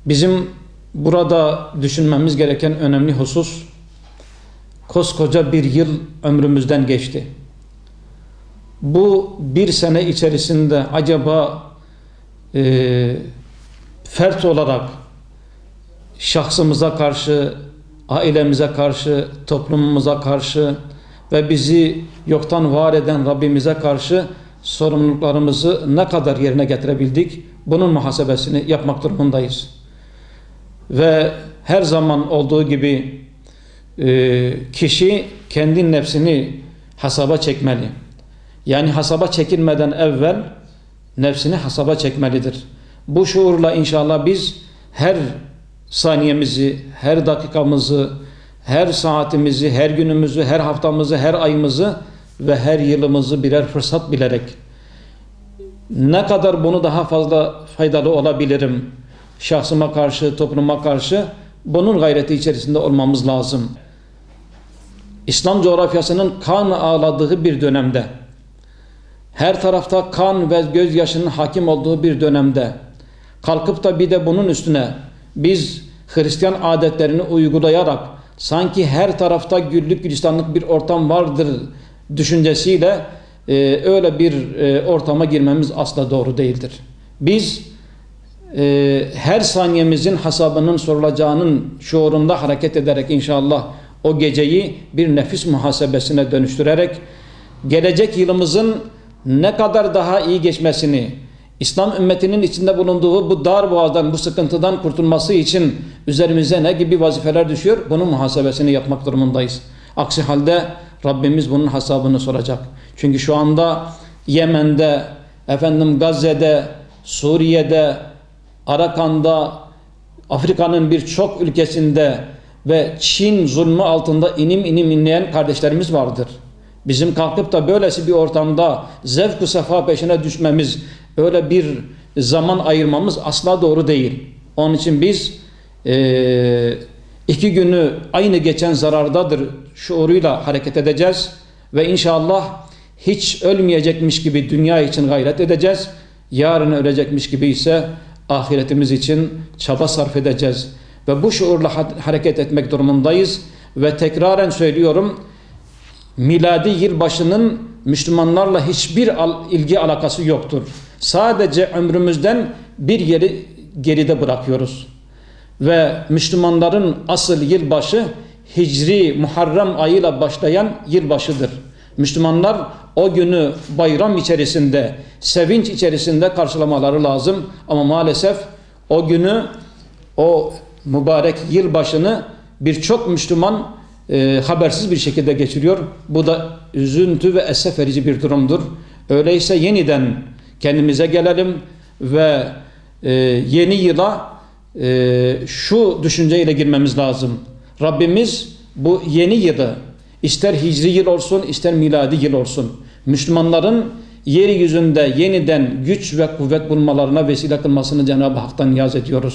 Bizim burada düşünmemiz gereken önemli husus, koskoca bir yıl ömrümüzden geçti. Bu bir sene içerisinde acaba fert olarak şahsımıza karşı, ailemize karşı, toplumumuza karşı ve bizi yoktan var eden Rabbimize karşı sorumluluklarımızı ne kadar yerine getirebildik? Bunun muhasebesini yapmak durumundayız. Ve her zaman olduğu gibi kişi kendi nefsini hesaba çekmeli. Yani hesaba çekilmeden evvel nefsini hesaba çekmelidir. Bu şuurla inşallah biz her saniyemizi, her dakikamızı, her saatimizi, her günümüzü, her haftamızı, her ayımızı ve her yılımızı birer fırsat bilerek ne kadar bunu daha fazla faydalı olabilirim şahsıma karşı, topluma karşı, bunun gayreti içerisinde olmamız lazım. İslam coğrafyasının kan ağladığı bir dönemde, her tarafta kan ve gözyaşının hakim olduğu bir dönemde kalkıp da bir de bunun üstüne biz Hristiyan adetlerini uygulayarak sanki her tarafta güllük gülistanlık bir ortam vardır düşüncesiyle öyle bir ortama girmemiz asla doğru değildir. Biz her saniyemizin hesabının sorulacağının şuurunda hareket ederek inşallah o geceyi bir nefis muhasebesine dönüştürerek gelecek yılımızın ne kadar daha iyi geçmesini, İslam ümmetinin içinde bulunduğu bu dar boğazdan, bu sıkıntıdan kurtulması için üzerimize ne gibi vazifeler düşüyor? Bunun muhasebesini yapmak durumundayız. Aksi halde Rabbimiz bunun hesabını soracak. Çünkü şu anda Yemen'de, Gazze'de, Suriye'de, Arakan'da, Afrika'nın birçok ülkesinde ve Çin zulmü altında inim inim inleyen kardeşlerimiz vardır. Bizim kalkıp da böylesi bir ortamda zevk-ı sefa peşine düşmemiz, öyle bir zaman ayırmamız asla doğru değil. Onun için biz 2 günü aynı geçen zarardadır şuuruyla hareket edeceğiz ve inşallah hiç ölmeyecekmiş gibi dünya için gayret edeceğiz. Yarın ölecekmiş gibi ise ahiretimiz için çaba sarf edeceğiz. Ve bu şuurla hareket etmek durumundayız. Ve tekraren söylüyorum, miladi yılbaşının Müslümanlarla hiçbir ilgi alakası yoktur. Sadece ömrümüzden bir yeri geride bırakıyoruz. Ve Müslümanların asıl yılbaşı Hicri Muharrem ayıyla başlayan yılbaşıdır. Müslümanlar o günü bayram içerisinde, sevinç içerisinde karşılamaları lazım. Ama maalesef o günü, o mübarek yılbaşını birçok Müslüman habersiz bir şekilde geçiriyor. Bu da üzüntü ve esef verici bir durumdur. Öyleyse yeniden kendimize gelelim ve yeni yıla şu düşünceyle girmemiz lazım. Rabbimiz bu yeni yılı ister hicri yıl olsun ister miladi yıl olsun Müslümanların yeryüzünde yeniden güç ve kuvvet bulmalarına vesile kılmasını Cenab-ı Hak'tan niyaz ediyoruz.